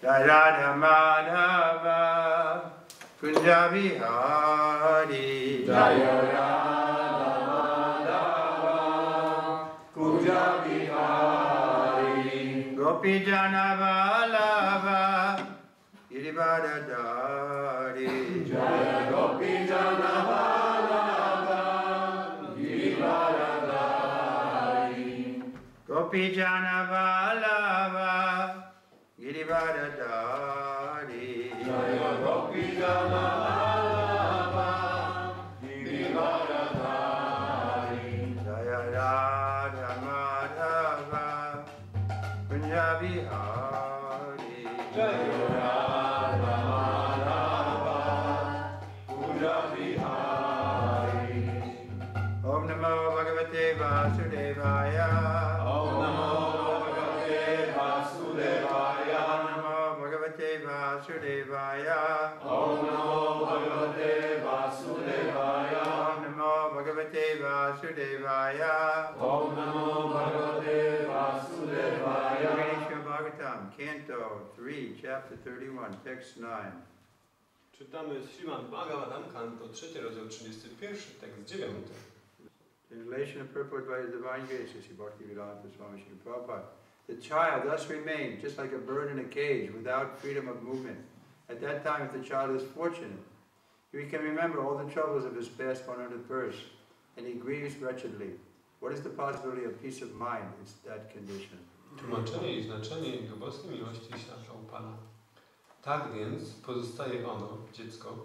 Jai Radha Madhava Kunja Vihari Jai Radha Madhava Kunja Vihari Gopi Jana Vallabha Girivardhari Jai Gopi Jana Vallabha Girivardhari Gopi Jana Vallabha Girivardhari Jaya Gopi Jana Vallabha Girivardhari Jaya Radha Madhava Kunja Vihari Jaya Radha Madhava Kunja Vihari Om Namo Bhagavate Vasudevaya Om Namo Bhagavate Vasudevaya Om Namo Bhagavate Vasudevaya Om Namo Bhagavate Vasudevaya Om Namo Bhagavate Vasudevaya Om Namo Bhagavate Vasudevaya Krishna Bhagavatam, Canto 3, Chapter 31, Text 9. Czytamy z Śrimad Bhagavatam, Kanto 3, rozdział 31, tekst 9. Translation and purport by His Divine Grace, Sri Bhaktivedanta Swami Srila Prabhupada. The child thus remained just like a bird in a cage without freedom of movement. At that time, if the child is fortunate, he can remember all the troubles of his past 100 births, and he grieves wretchedly. What is the possibility of peace of mind? It's that condition. Tłumaczenie i znaczenie Jego boskiej miłości świata u Pana. Tak więc pozostaje ono, dziecko,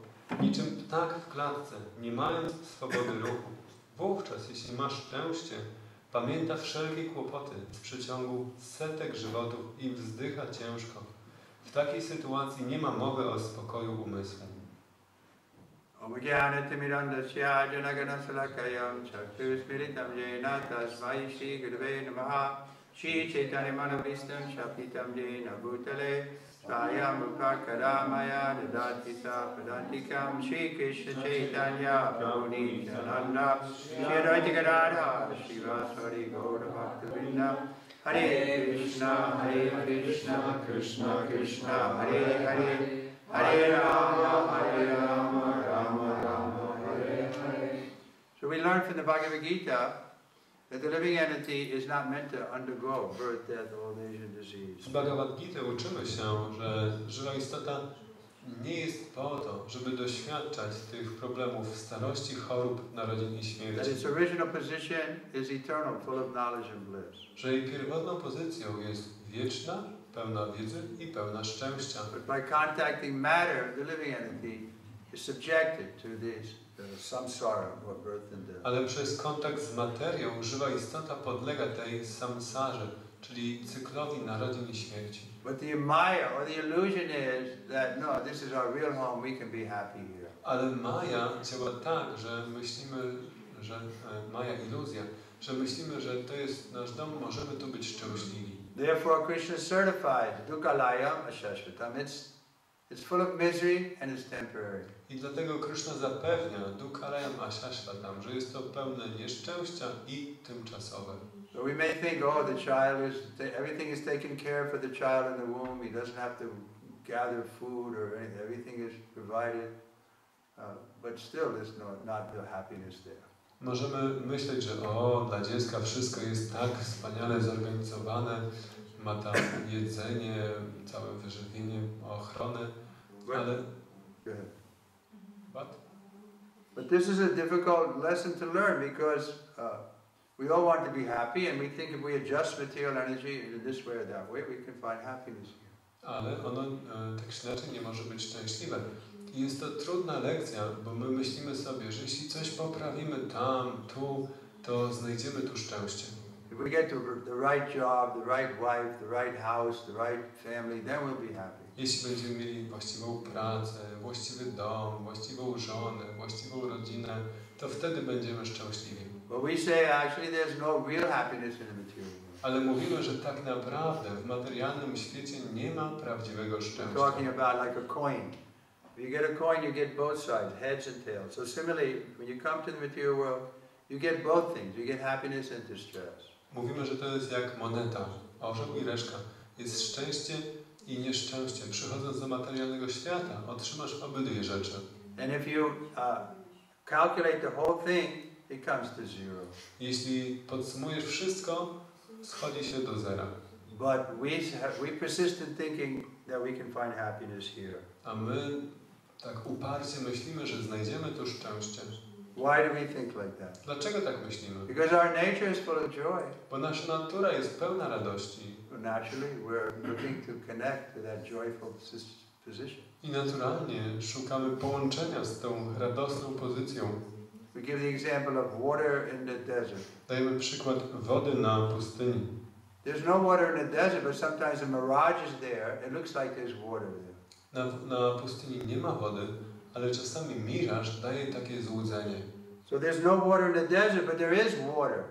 niczym ptak w klatce, nie mając swobody ruchu. Wówczas, jeśli masz szczęście, pamięta wszelkie kłopoty z przeciągu setek żywotów i wzdycha ciężko. W takiej sytuacji nie ma mowy o spokoju umysłu. Om Jnana Timirandasya Janagana Salakayam Chakshusmiritam Jena Tasmai Shri Gurave Namaha Shri Chaitanya Manovistam Shapitam Jena Bhutale Svayam Upakaramaya Dadatita Padantikam Shri Krishna Chaitanya Prabhu Nityananda Shri Advaita Gadadhar Shri Vasari Gaura Bhaktivinoda Hare Krishna Krishna Krishna Hare Hare Hare Rama Rama Rama Hare Hare. So we learn from the Bhagavad Gita that the living entity is not meant to undergo birth, death, old age and disease. Z Bhagavad Gita uczymy się, że żywa istota nie jest po to, żeby doświadczać tych problemów starości, chorób, narodzin i That śmierci. its original position is eternal, full of knowledge and bliss. Że jej pierwotną pozycją jest wieczna, pełna wiedzy i pełna szczęścia. But by contacting matter, the living entity is subjected to this samsara, or birth and death. Ale przez kontakt z materią żywa istota podlega tej samsarze, czyli cyklowi narodzin i śmierci. But the maya, or the illusion is that, no, this is our real home, we can be happy here. Ale Maja działa tak, że myślimy, że Maja iluzja, że myślimy, że to jest nasz dom, możemy tu być szczęśliwi. Therefore, Krishna certifies dukkhalayam ashashvatam. It's full of misery and it's temporary. I dlatego Kryszna zapewnia dukkhalayam ashashvatam, że jest to pełne nieszczęścia i tymczasowe. So we may think, oh, the child is, everything is taken care of for the child in the womb. He doesn't have to gather food or anything. Everything is provided. But still, there's not the happiness there. Możemy myśleć, że dla dziecka wszystko jest tak wspaniale zorganizowane, ma tam jedzenie, całe wyżywienie, ochronę, ale... But this is a difficult lesson to learn because we all want to be happy and we think if we adjust material energy in this way or that way, we can find happiness here. Ale ono tak czy inaczej nie może być szczęśliwe. I jest to trudna lekcja, bo my myślimy sobie, że jeśli coś poprawimy tam, tu, to znajdziemy tu szczęście. If we get the right job, the right wife, the right house, the right family, then we'll be happy. Jeśli będziemy mieli właściwą pracę, właściwy dom, właściwą żonę, właściwą rodzinę, to wtedy będziemy szczęśliwi. But we say actually there's no real happiness in the material world. Ale mówimy, że tak naprawdę w materialnym świecie nie ma prawdziwego szczęścia. Talking about like a coin. If you get a coin, you get both sides, heads and tails. So similarly, when you come to the material world, you get both things. You get happiness and distress. Mówimy, że to jest jak moneta, orzeł i reszka. Jest szczęście i i nieszczęście. Przychodząc do materialnego świata, otrzymasz obydwie rzeczy. And if you calculate the whole thing, it comes to zero. Jeśli podsumujesz wszystko, schodzi się do zera. But we persist in thinking that we can find happiness here. A my tak uparcie myślimy, że znajdziemy tu szczęście. Why do we think like that? Dlaczego tak myślimy? Because our nature is full of joy. Bo nasza natura jest pełna radości. Naturally, we're looking to connect to that joyful position. I naturalnie szukamy połączenia z tą radosną pozycją. We give the example of water in the desert. Dajemy przykład wody na pustyni. There's no water in the desert, but sometimes a mirage is there. It looks like there's water there. Na pustyni nie ma wody, ale czasami miraż daje takie złudzenie. So there's no water in the desert, but there is water.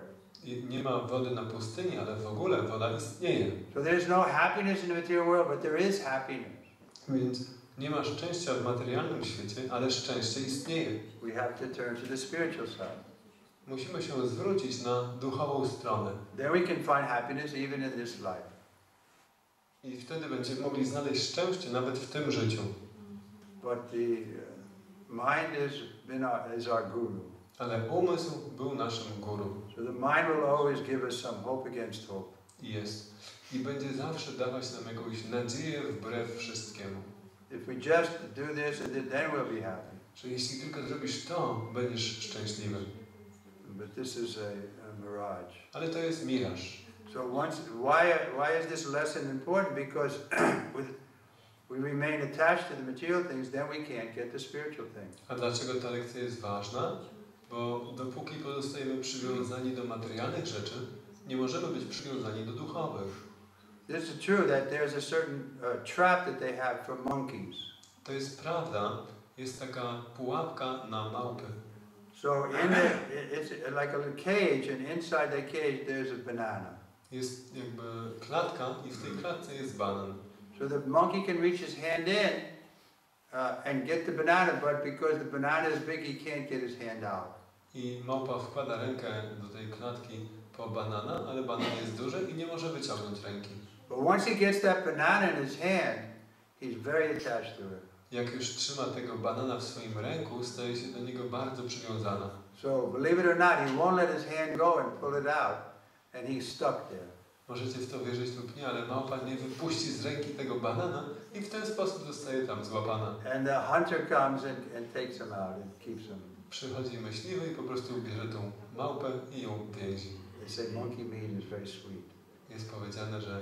I nie ma wody na pustyni, ale w ogóle woda istnieje. So there's no happiness in the material world, but there is happiness. Więc nie ma szczęścia w materialnym świecie, ale szczęście istnieje. We have to turn to the spiritual side. Musimy się zwrócić na duchową stronę. Then we can find happiness even in this life. I wtedy będziemy mogli znaleźć szczęście nawet w tym życiu. But the mind is our guru. Ale umysł był naszym guru. So the mind will always give us some hope against hope. I jest. I będzie zawsze dawać nam jakąś nadzieję wbrew wszystkiemu. If we just do this, then we'll be happy. Że jeśli tylko zrobisz to, będziesz szczęśliwy. But this is a mirage. Ale to jest miraż. So why is this lesson important? Because we remain attached to the material things, then we can't get the spiritual things. A dlaczego ta lekcja jest ważna? Bo dopóki pozostajemy przywiązani do materialnych rzeczy, nie możemy być przywiązani do duchowych. This is true that there's a certain trap that they have for monkeys. To jest prawda. Jest taka pułapka na małpy. So it's like a little cage, and inside that cage there's a banana. Jest jakby klatka i w tej klatce jest banan. So the monkey can reach his hand in and get the banana, but because the banana is big, he can't get his hand out. I małpa wkłada rękę do tej klatki po banana, ale banan jest duży i nie może wyciągnąć ręki. But once he gets that banana in his hand, he's very attached to it. Jak już trzyma tego banana w swoim ręku, staje się do niego bardzo przywiązana. So believe it or not, he won't let his hand go and pull it out, and he's stuck there. Możecie w to wierzyć lub nie, ale małpa nie wypuści z ręki tego banana i w ten sposób zostaje tam złapana. And the hunter comes and takes him out and keeps him. Przychodzi myśliwy i po prostu bierze tą małpę i ją więzi. They say monkey meat is very sweet. Jest powiedziane, że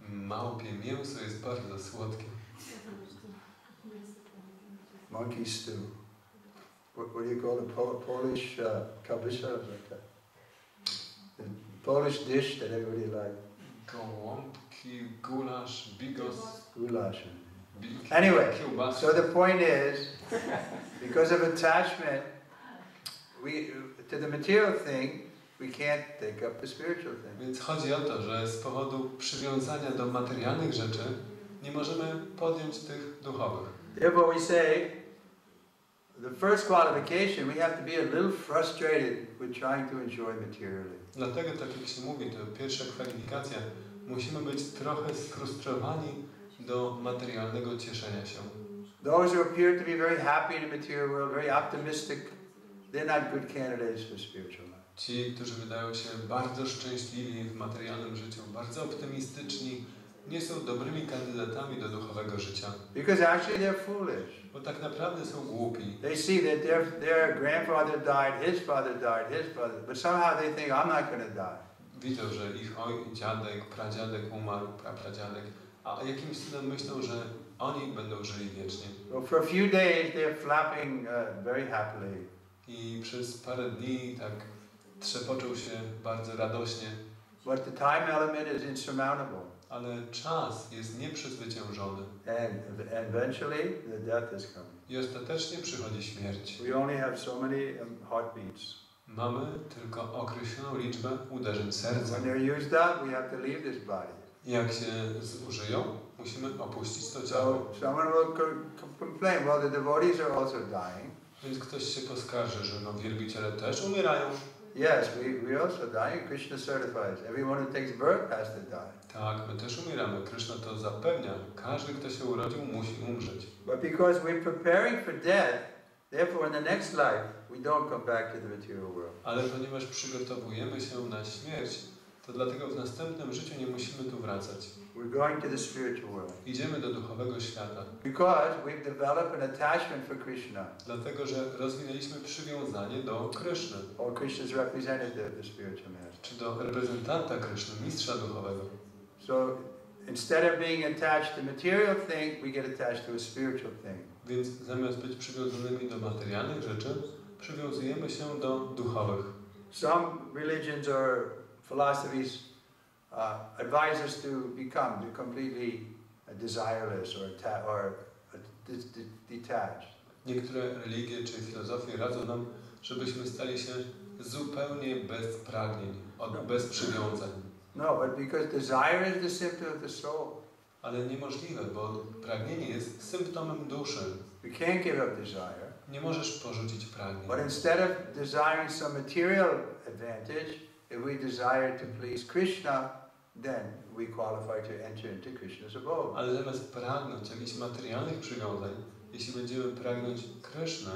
małpie mięso jest bardzo słodkie. Monkey stew. What do you call it? Polish kabisha? Like that. The Polish dish that everybody likes. Gołąbki, gulasz, bigos. Goulash. Anyway, kiełbasa. so the point is, because of attachment, to the material thing, we can't take up the spiritual thing. Więc chodzi o to, że z powodu przywiązania do materialnych rzeczy nie możemy podjąć tych duchowych. Therefore we say, the first qualification, we have to be a little frustrated with trying to enjoy materially. Dlatego, tak jak się mówi, to pierwsza kwalifikacja, musimy być trochę sfrustrowani do materialnego cieszenia się. Those who appear to be very happy in the material world, very optimistic, they're not good candidates for spiritual life. Ci, którzy wydają się bardzo szczęśliwi w materialnym życiu, bardzo optymistyczni, nie są dobrymi kandydatami do duchowego życia. Because actually they're foolish. Bo tak naprawdę są głupi. They see that their grandfather died, his father died, his father, but somehow they think, I'm not going to die. Widzą, że ich dziadek, pradziadek umarł, prapradziadek, a jakimś cudem myślą, że oni będą żyli wiecznie. So for a few days they're flapping very happily. I przez parę dni tak trzepoczą się bardzo radośnie. But the time element is insurmountable. Ale czas jest nieprzezwyciężony. And eventually the death is coming. I ostatecznie przychodzi śmierć. We only have so many heartbeats. Mamy tylko określoną liczbę uderzeń serca. When they're used up, we have to leave this body. Jak się zużyją, musimy opuścić to ciało. So someone will complain, well, the devotees are also dying. Więc ktoś się poskarży, że wielbiciele też umierają. Yes, we also die. Krishna certifies everyone who takes birth has to die. Tak, my też umieramy. Kryszna to zapewnia. Każdy, kto się urodził, musi umrzeć. But because we're preparing for death, therefore in the next life we don't come back to the material world. Ale ponieważ przygotowujemy się na śmierć, to dlatego w następnym życiu nie musimy tu wracać. We're going to the spiritual world. Idziemy do duchowego świata. Because we've developed an attachment for Krishna. Dlatego, że rozwinęliśmy przywiązanie do Kryszny. Or Krishna's representative, the spiritual master. Czy do reprezentanta Kryszny, mistrza duchowego. So instead of being attached to material thing, we get attached to a spiritual thing. Więc zamiast być przywiązanymi do materialnych rzeczy, przywiązujemy się do duchowych. Some religions or philosophies advise us to become completely desireless or detached. Niektóre religie czy filozofie radzą nam, żebyśmy stali się zupełnie bez pragnień, bez przywiązań. No, but because desire is the symptom of the soul. Ale niemożliwe, bo pragnienie jest symptomem duszy. We can't give up desire. Nie możesz porzucić pragnień. But instead of desiring some material advantage, if we desire to please Krishna, then we qualify to enter into Krishna's abode. Ale zamiast pragnąć jakichś materialnych przywiązań, jeśli będziemy pragnąć Kryszny,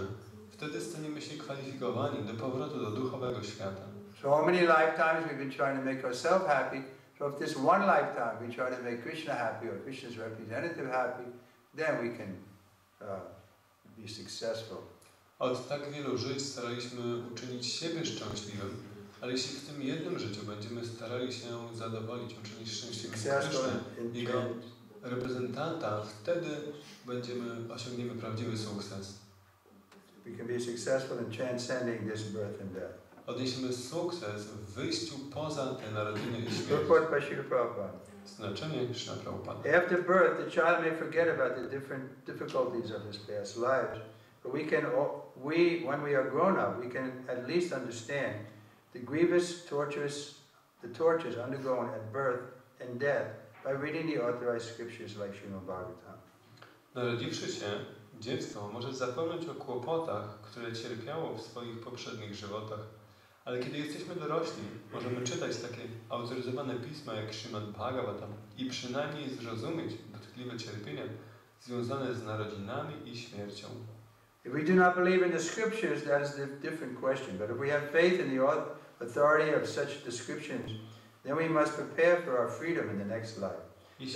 wtedy staniemy się kwalifikowani do powrotu do duchowego świata. So many lifetimes we've been trying to make ourselves happy. So if this one lifetime we try to make Krishna happy or Krishna's representative happy, then we can be successful. Od tak wielu żyć staraliśmy uczynić siebie szczęśliwym, ale jeśli w tym jednym życiu będziemy starali się zadowolić, uczynić szczęśliwym Krysznę, jego reprezentanta, wtedy osiągniemy prawdziwy sukces. We can be successful in transcending this birth and death. Odniesiemy sukces w wyjściu poza te narodziny i śmierć. Purport by Srila Prabhupada. Znaczenie Kryszna Prabhupada. After birth, the child may forget about the different difficulties of his past lives, but when we are grown up, we can at least understand the grievous tortures undergone at birth and death by reading the authorized scriptures like Srimad Bhagavatam. Narodziwszy się, dziecko może zapomnieć o kłopotach, które cierpiało w swoich poprzednich żywotach, ale kiedy jesteśmy dorośli, możemy czytać takie autoryzowane pisma jak Srimad Bhagavatam i przynajmniej zrozumieć dotkliwe cierpienia związane z narodzinami i śmiercią. If we do not believe in the scriptures, that is a different question. But if we have faith in the authority of such descriptions, then we must prepare for our freedom in the next life.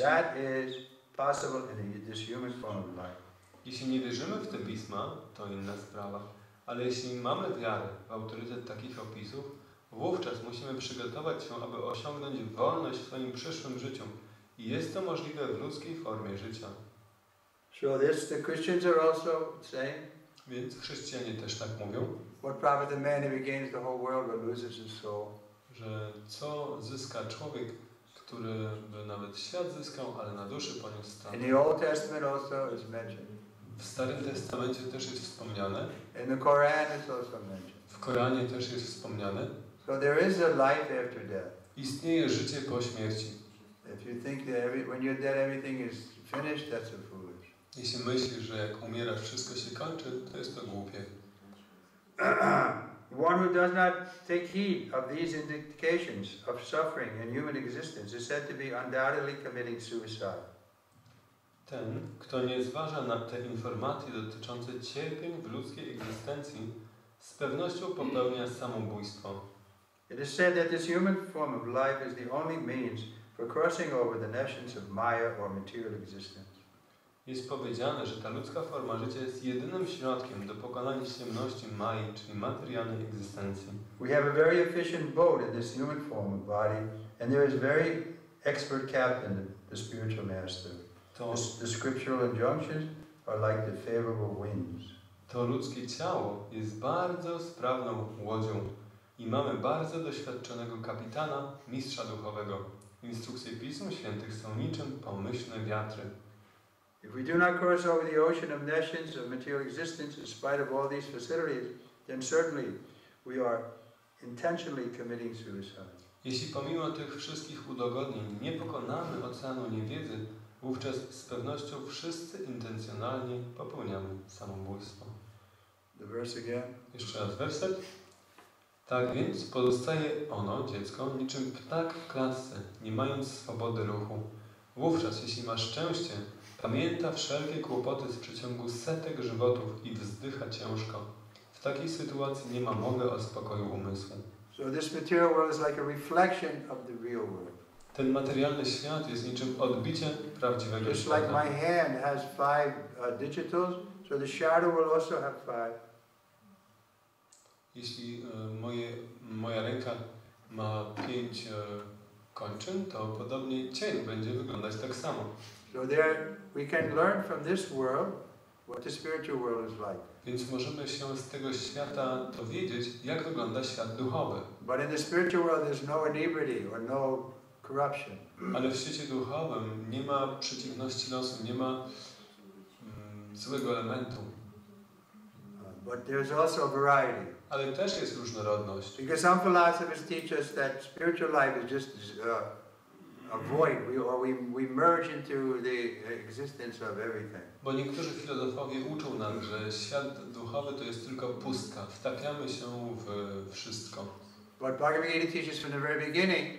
That is possible in this human form of life. Jeśli nie wierzymy w te pisma, to inna sprawa. Ale jeśli mamy wiarę w autorytet takich opisów, wówczas musimy przygotować się, aby osiągnąć wolność w swoim przyszłym życiu. I jest to możliwe w ludzkiej formie życia. So the Christians are also saying. Więc chrześcijanie też tak mówią. What profit the man who gains the whole world but loses his soul? Że co zyska człowiek, który by nawet świat zyskał, ale na duszy poniósł stratę. In the Old Testament also is mentioned. W Starym Testamencie też jest wspomniane. In the Quran it's also mentioned. W Koranie też jest wspomniane. So there is a life after death. Istnieje życie po śmierci. If you think that when you're dead everything is finished, that's a foolish. Jeśli myślisz, że jak umierasz wszystko się kończy, to jest to głupie. One who does not take heed of these indications of suffering in human existence is said to be undoubtedly committing suicide. Ten, kto nie zważa na te informacje dotyczące cierpień w ludzkiej egzystencji, z pewnością popełnia samobójstwo. It is said that this human form of life is the only means for crossing over the essence of Maya or material existence. Jest powiedziane, że ta ludzka forma życia jest jedynym środkiem do pokonania ciemności Mai, czyli materialnej egzystencji. We have a very efficient boat in this human form of body, and there is very expert captain, the spiritual master. The scriptural injunctions are like the favorable winds. To ludzkie ciało jest bardzo sprawną łodzią i mamy bardzo doświadczonego kapitana, mistrza duchowego. Instrukcje Pism Świętych są niczym pomyślne wiatry. If we do not cross over the ocean of nescience of material existence in spite of all these facilities, then certainly we are intentionally committing suicide. Jeśli pomimo tych wszystkich udogodnień nie pokonamy oceanu niewiedzy, wówczas z pewnością wszyscy intencjonalnie popełniamy samobójstwo. The verse again. Jeszcze raz werset. Tak więc pozostaje ono, dziecko, niczym ptak w klatce, nie mając swobody ruchu. Wówczas, jeśli ma szczęście, pamięta wszelkie kłopoty z przeciągu setek żywotów i wzdycha ciężko. W takiej sytuacji nie ma mowy o spokoju umysłu. So this material world is like a reflection of the real world. Ten materialny świat jest niczym odbicie prawdziwego Just like świata. my hand has 5 digitals, so the shadow will also have 5. Jeśli moja ręka ma 5 kończyn, to podobnie cień będzie wyglądać tak samo. So there we can learn from this world what the spiritual world is like. Więc możemy się z tego świata dowiedzieć, jak wygląda świat duchowy. But in the spiritual world there's no inebriety or no corruption. Ale w świecie duchowym nie ma przeciwności losu, nie ma złego elementu. But there's also variety. Ale też jest różnorodność. Because some philosophers teach us that spiritual life is just a void, we merge into the existence of everything. Bo niektórzy filozofowie uczą nas, że świat duchowy to jest tylko pustka. Wtapiamy się w wszystko. But Bhagavad Gita teaches from the very beginning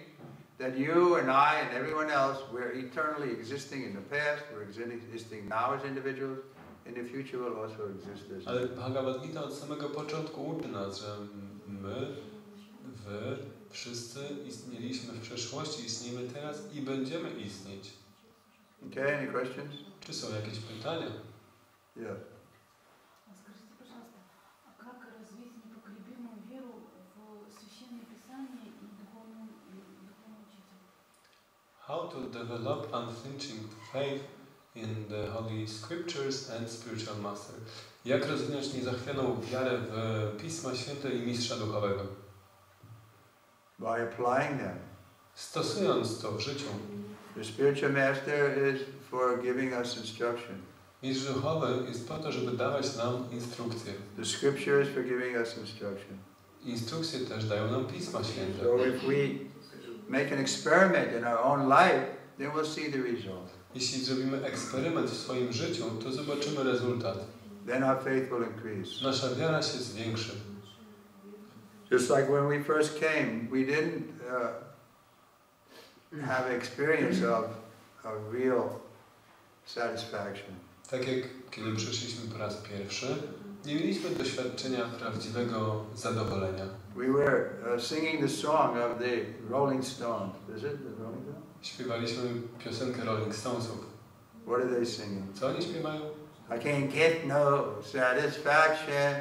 that you and I and everyone else, we're eternally existing in the past, we're existing now as individuals, in the future will also exist as. Ale Bhagavad Gita od samego początku uczy nas, że my, wy, wszyscy istnieliśmy w przeszłości, istniejemy teraz i będziemy istnieć. Okay, any questions? Czy są jakieś pytania? Yeah. Скажите, пожалуйста, а как развить непоколебимую веру в священное писание и духовного учителя? How to develop unflinching faith in the Holy Scriptures and Spiritual Master. Jak rozwinąć niezachwianą wiarę w Pisma Święte i Mistrza Duchowego? By applying them. Stosując to w życiu. The spiritual master is for giving us instruction. Mistrz Duchowy jest po to, żeby dawać nam instrukcje. The scripture is for giving us instruction. Instrukcje też dają nam Pisma Święte. So if we make an experiment in our own life, then we'll see the result. Jeśli zrobimy eksperyment w swoim życiu, to zobaczymy rezultat. Then our faith will increase. Nasza wiara się zwiększy. Just like when we first came, we didn't have experience of real satisfaction. Tak jak kiedy przyszliśmy po raz pierwszy, nie mieliśmy doświadczenia prawdziwego zadowolenia. We were singing the song of the Rolling Stones. Is it the Rolling Stones? Śpiewaliśmy piosenkę Rolling Stonesów. What are they singing? Co oni śpiewają? I can't get no satisfaction,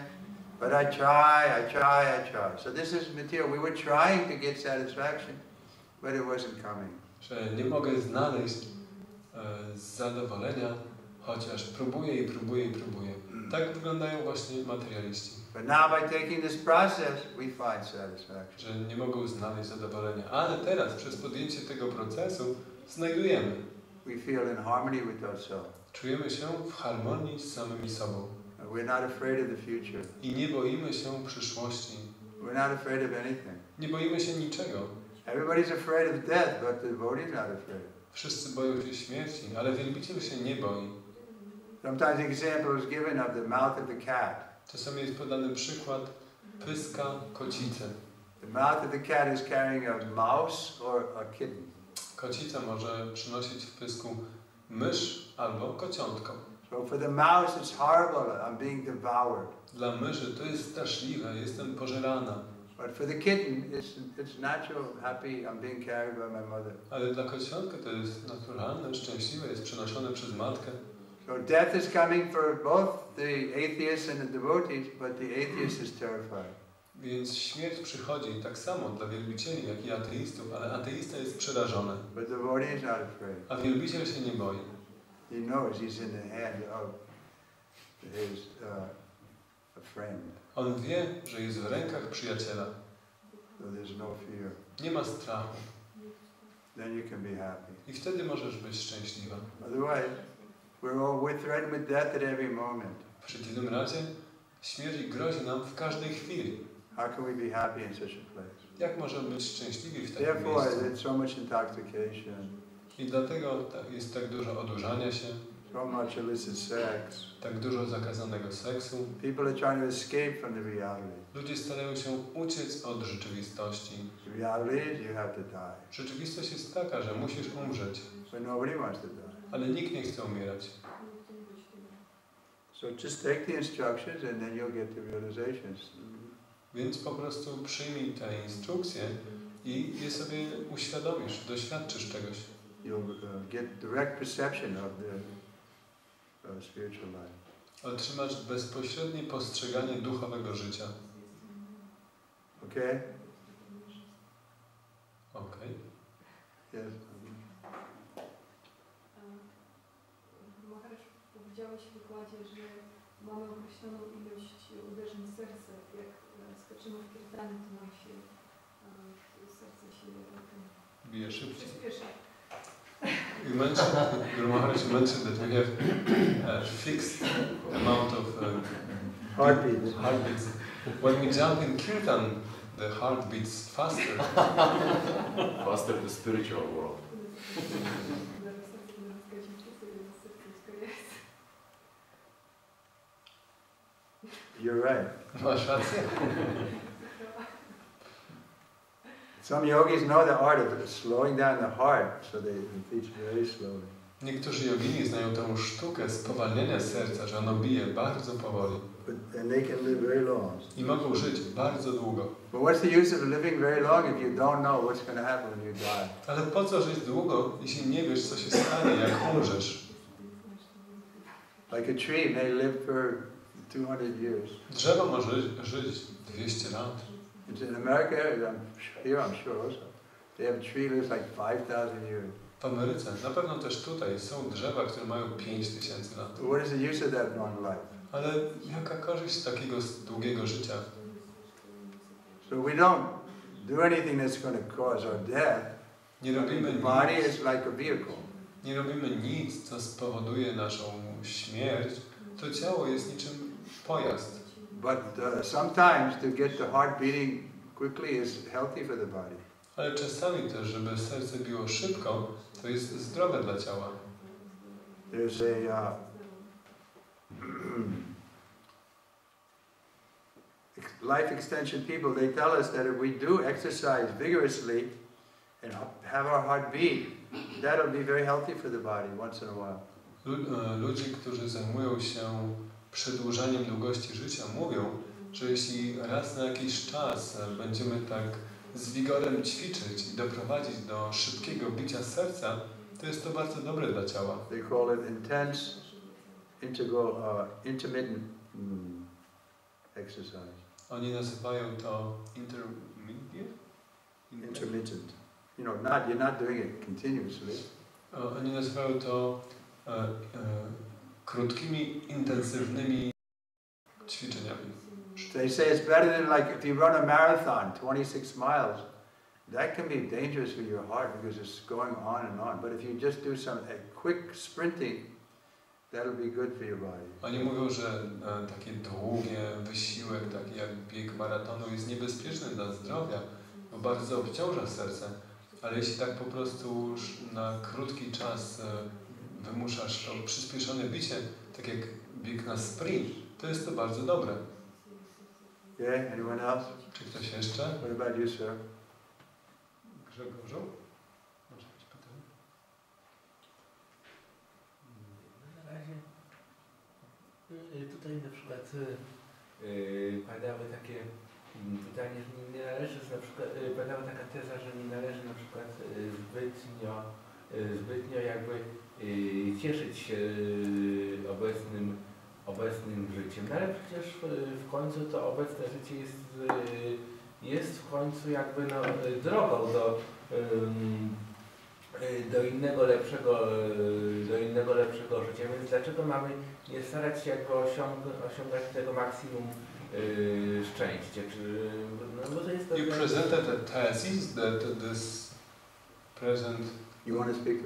but I try. So this is material. We were trying to get satisfaction, but it wasn't coming. Że nie mogę znaleźć zadowolenia, chociaż próbuję. Tak wyglądają właśnie materialiści. But now by taking this process, we find satisfaction. Że nie mogą znaleźć zadowolenia. Ale teraz, przez podjęcie tego procesu, znajdujemy. We feel in harmony with ourselves. Czujemy się w harmonii z samymi sobą. We're not afraid of the future. I nie boimy się przyszłości. We're not afraid of anything. Nie boimy się niczego. Everybody's afraid of death, but the devotee's not afraid. Wszyscy boją się śmierci, ale wielbiciel się nie boi. Sometimes the example is given of the mouth of the cat. Czasami jest podany przykład pyska kocicy. The mouth of the cat is carrying a mouse or a kitten. Kocica może przynosić w pysku mysz albo kociątko. So for the mouse it's horrible, I'm being devoured. Dla myszy to jest straszliwe, jestem pożerana. But for the kitten it's natural, happy, I'm being carried by my mother. Ale dla kociątka to jest naturalne, szczęśliwe, jest przenoszone przez matkę. So death is coming for both the atheists and the devotees, but the atheist is terrified. Więc śmierć przychodzi tak samo dla wielbicieli, jak i ateistów, ale ateista jest przerażony. But the devotee is not afraid. A wielbiciel się nie boi. He knows he's in the hand of his a friend. On wie, że jest w rękach przyjaciela. So there's no fear. Nie ma strachu. Then you can be happy. I wtedy możesz być szczęśliwa. Otherwise, we're threatened with death at every moment. W przeciwnym razie śmierć grozi nam w każdej chwili. How can we be happy in such a place? Jak możemy być szczęśliwi w takim Therefore, miejscu? there's so much intoxication. I dlatego jest tak dużo odurzania się. So much illicit sex. Tak dużo zakazanego seksu. People are trying to escape from the reality. Ludzie starają się uciec od rzeczywistości. The reality is you have to die. Rzeczywistość jest taka, że musisz umrzeć. But nobody wants to die. Ale nikt nie chce umierać. So just take the instructions and then you'll get the realizations. Więc po prostu przyjmij te instrukcje i je sobie uświadomisz, doświadczysz czegoś. You'll get direct perception of the spiritual life. Otrzymasz bezpośrednie postrzeganie duchowego życia. Okay? Okej. Yes. Maharaj, powiedziałeś w wykładzie, że mamy określoną ilość uderzeń serca. Jak skoczymy w kirtany, to nam się serce się Bije szybciej. przyspiesza. You mentioned, Guru Maharaj, you mentioned that we have a fixed amount of heartbeats. When we jump in kirtan, the heart beats faster. Faster the spiritual world. You're right. Masz rację. Some yogis know the art of slowing down the heart, so they teach very slowly. Niektórzy jogini znają tę sztukę spowalniania serca, że ono bije bardzo powoli. And they can live very long. I mogą żyć bardzo długo. But what's the use of living very long if you don't know what's going to happen when you die? Ale po co żyć długo, jeśli nie wiesz, co się stanie, jak umrzesz? Like a tree may live for 200 years. Drzewo może żyć 200 lat. It's in America, I'm sure also. They have a tree lives like 5,000 years. W Ameryce, na pewno też tutaj, są drzewa, które mają 5000 lat. But what is the use of that long life? Ale jaka korzyść takiego długiego życia? So we don't do anything that's going to cause our death. Nie robimy The body nic, is like a vehicle. nie robimy nic, co spowoduje naszą śmierć. To ciało jest niczym pojazd. But sometimes to get the heart beating quickly is healthy for the body. Ale czasami też, żeby serce biło szybko, to jest zdrowe dla ciała. There's a life extension people, they tell us that if we do exercise vigorously and have our heart beat, that'll be very healthy for the body once in a while. Ludzie, którzy zajmują się przedłużaniem długości życia, mówią, że jeśli raz na jakiś czas będziemy tak z wigorem ćwiczyć i doprowadzić do szybkiego bicia serca, to jest to bardzo dobre dla ciała. They call it intense, intermittent exercise. Oni nazywają to Intermittent. You know, you're not doing it continuously. Oni nazywają to krótkimi, intensywnymi ćwiczeniami. They say it's better than like if you run a marathon, 26 miles, that can be dangerous for your heart because it's going on and on. But if you just do a quick sprinting, that'll be good for your body. Oni mówią, że takie długie wysiłek, taki jak bieg maratonu jest niebezpieczny dla zdrowia, bo bardzo obciąża serce. Ale jeśli tak po prostu na krótki czas wymuszasz to przyspieszone bicie, tak jak bieg na sprint, to jest to bardzo dobre. Yeah, anyone else? Czy ktoś jeszcze? What about you, sir? Grzegorzu? Może jakieś pytanie? Na razie tutaj na przykład padały takie pytanie, że nie należy, na przykład padała taka teza, że nie należy na przykład zbytnio jakby cieszyć się obecnym życiem. No ale przecież w końcu to obecne życie jest w końcu jakby no, drogą do innego lepszego życia. Więc dlaczego mamy nie starać się jakby osiągać tego maksimum szczęścia? No, bo to jest You presented a thesis that this present... You want to speak?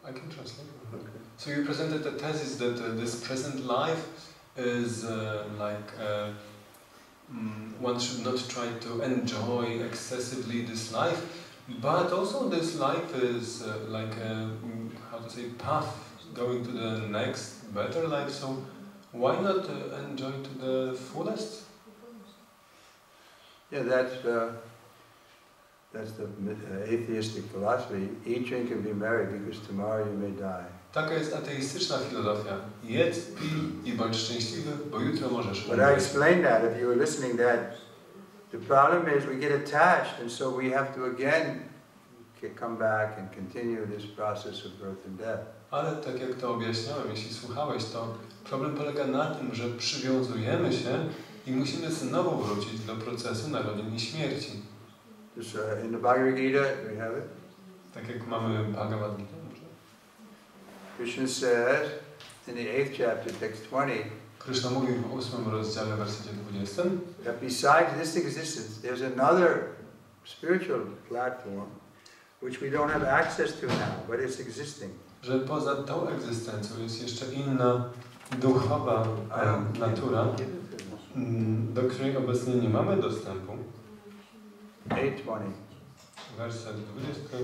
I can translate. Okay. So you presented a thesis that this present life is one should not try to enjoy excessively this life, but also this life is how to say, path going to the next better life. So why not enjoy to the fullest? Yeah, that's the atheistic philosophy. Eat, drink, and be merry, because tomorrow you may die. Taka jest ateistyczna filozofia. Jedz, pij i bądź szczęśliwy, bo jutro możesz But I umrzeć. explained that, if you were listening, that the problem is we get attached, and so we have to again come back and continue this process of birth and death. Ale tak jak to objaśniałem, jeśli słuchałeś, to problem polega na tym, że przywiązujemy się i musimy znowu wrócić do procesu narodzin i śmierci. In the Bhagavad Gita, we have it. Tak jak mamy Bhagavad Gita. Krishna says in the 8th chapter, text 20, Kryszna mówi w 8 rozdziale, wersecie 20, that besides this existence, there's another spiritual platform which we don't have access to now, but it's existing. że poza tą egzystencją jest jeszcze inna duchowa natura, do której obecnie nie mamy dostępu. 8:20. Werset 20.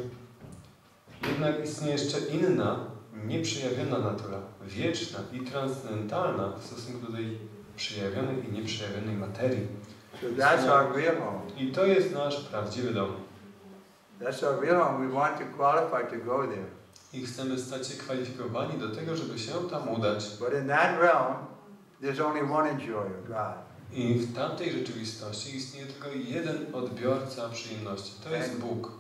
Jednak istnieje jeszcze inna, nieprzejawiona natura, wieczna i transcendentalna w stosunku do tej przejawionej i nieprzejawionej materii. So that's our real home. I to jest nasz prawdziwy dom. That's our real home. We want to qualify to go there. I chcemy stać się kwalifikowani do tego, żeby się tam udać. But in that realm, there's only one enjoyer, God. I w tamtej rzeczywistości istnieje tylko jeden odbiorca przyjemności. To jest Bóg.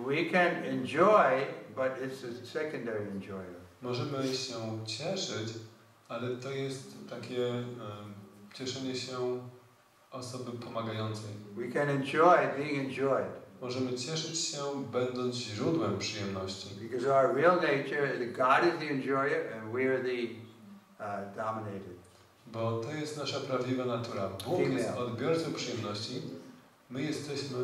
We can enjoy, but it's a secondary enjoyer. Możemy się cieszyć, ale to jest takie cieszenie się osoby pomagającej. We can enjoy being enjoyed. Możemy cieszyć się, będąc źródłem przyjemności. Because our real nature, God is the enjoyer and we are the dominated. Bo to jest nasza prawdziwa natura. Bóg jest odbiorcą przyjemności, my jesteśmy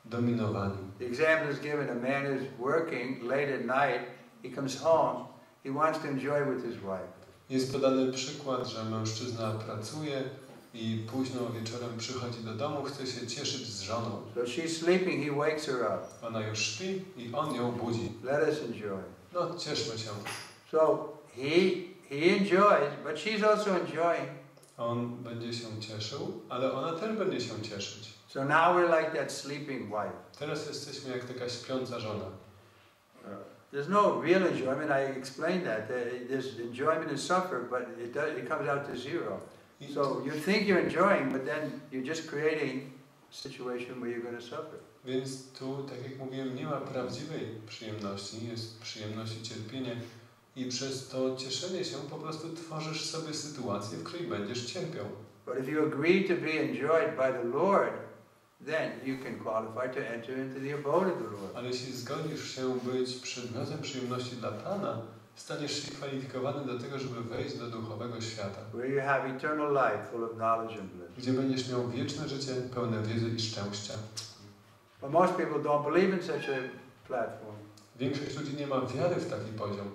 dominowani. The example is given, a man is working late at night, he comes home, he wants to enjoy with his wife. Jest podany przykład, że mężczyzna pracuje i późno wieczorem przychodzi do domu, chce się cieszyć z żoną. So she's sleeping, he wakes her up. Ona już śpi i on ją budzi. Let us enjoy. No, cieszmy się. So he enjoys, but she's also enjoying. On będzie się cieszył, ale ona też będzie się cieszyć. So now we're like that sleeping wife. Teraz jesteśmy jak taka śpiąca żona. There's no real enjoyment. I explained that. There's enjoyment is suffer, but it comes out to zero. So you think you're enjoying, but then you're just creating a situation where you're going to suffer. Więc tu, tak jak mówiłem, nie ma prawdziwej przyjemności, jest przyjemność i cierpienie i przez to cieszenie się po prostu tworzysz sobie sytuację, w której będziesz cierpiał. But if you agree to be enjoyed by the Lord, then you can qualify to enter into the abode of the Lord. Ale jeśli zgodzisz się być przedmiotem przyjemności dla Pana, staniesz się kwalifikowany do tego, żeby wejść do duchowego świata. Where you have eternal life full of knowledge and bliss. Gdzie będziesz miał wieczne życie pełne wiedzy i szczęścia. But most people don't believe in such a platform. Większość ludzi nie ma wiary w taki poziom.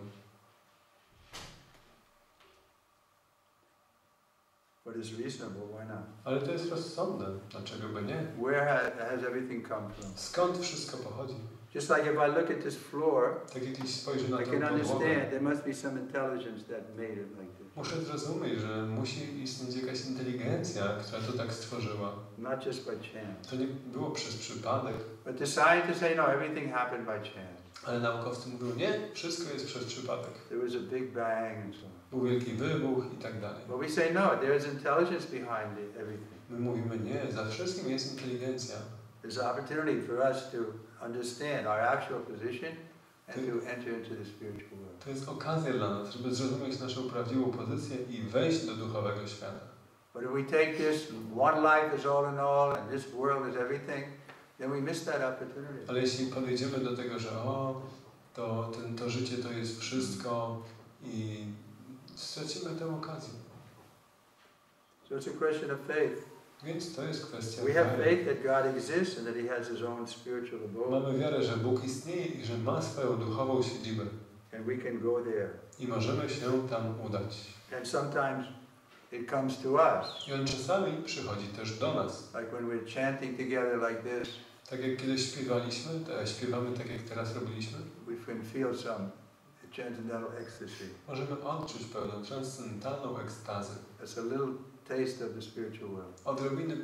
But it's reasonable, why not? Ale to jest rozsądne. Dlaczego by nie? Where has everything come from? Skąd wszystko pochodzi? Just like if I look at this floor, Tak jak jeśli spojrzę na I tę can podłogę, understand there must be some intelligence that made it like this. muszę zrozumieć, że musi istnieć jakaś inteligencja, która to tak stworzyła. Not just by chance. To nie było przez przypadek. But the scientists say no, everything happened by chance. Ale naukowcy mówią, nie, wszystko jest przez przypadek. There was a big bang and so on. Był wielki wybuch i tak dalej. But we say no, there is intelligence behind everything. My mówimy, nie, za wszystkim jest inteligencja. There's an opportunity for us to understand our actual position and to enter into the spiritual world. To jest okazja dla nas, żeby zrozumieć naszą prawdziwą pozycję i wejść do duchowego świata. But if we take this one life is all in all and this world is everything, then we miss that opportunity. Ale jeśli podejdziemy do tego, że to życie to jest wszystko i stracimy tę okazję. So it's a question of faith. Więc to jest kwestia We have wiary. faith that God exists and that He has His own spiritual abode. Mamy wiarę, że Bóg istnieje i że ma swoją duchową siedzibę. And we can go there. I możemy się tam udać. And sometimes it comes to us. I on czasami przychodzi też do nas. Like when we're chanting together like this, Tak jak kiedyś śpiewamy tak jak teraz robiliśmy. we can feel some transcendental ecstasy. Możemy odczuć pewną transcendentalną ekstazę. It's a little taste of the spiritual world. Odrobiny,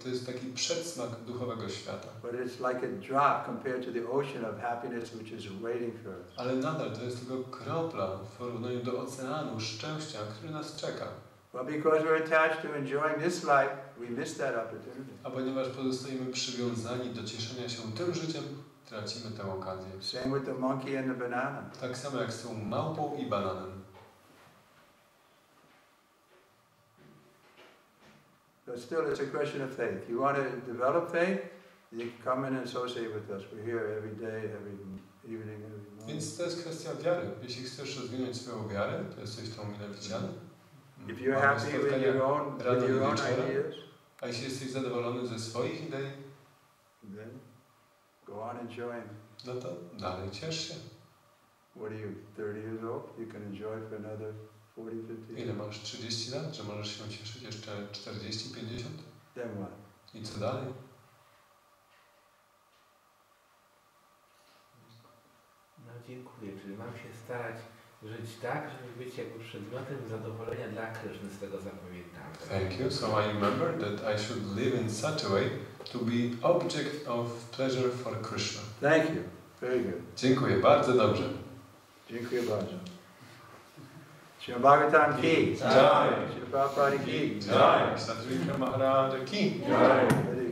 to jest taki przedsmak duchowego świata. But it's like a drop compared to the ocean of happiness which is waiting for us. Ale nadal to jest tylko kropla w porównaniu do oceanu szczęścia, który nas czeka. Well, because we're attached to enjoying this life, we miss that opportunity. A ponieważ pozostajemy przywiązani do cieszenia się tym życiem, tracimy tę okazję. Same with the monkey and the banana. Tak samo jak z tą małpą i bananem. But still, it's a question of faith. You want to develop faith, you can come in and associate with us. We're here every day, every evening, every morning. Więc to jest kwestia wiary. Jeśli chcesz rozwinąć swoją wiarę, to jesteś tą mile widziany. If you're happy with your own ideas, a jeśli jesteś zadowolony ze swoich idei, then go on enjoying. no to dalej ciesz się. What are you, 30 years old? You can enjoy for another 40, 50 Ile masz? 30 lat? Że możesz się cieszyć jeszcze 40, 50? Then what? I co dalej? No dziękuję, czyli mam się starać żyć tak, żeby być jakby przedmiotem zadowolenia dla Kryszny, z tego zapamiętałem. Thank you. So I remember that I should live in such a way to be object of pleasure for Krishna. Thank you. Very good. Dziękuję, bardzo dobrze. Dziękuję bardzo. Śrīmad Bhagavatam ki. Jai. Śrīla Prabhupada ki. Jai. Satvika Maharaj ki. Jai.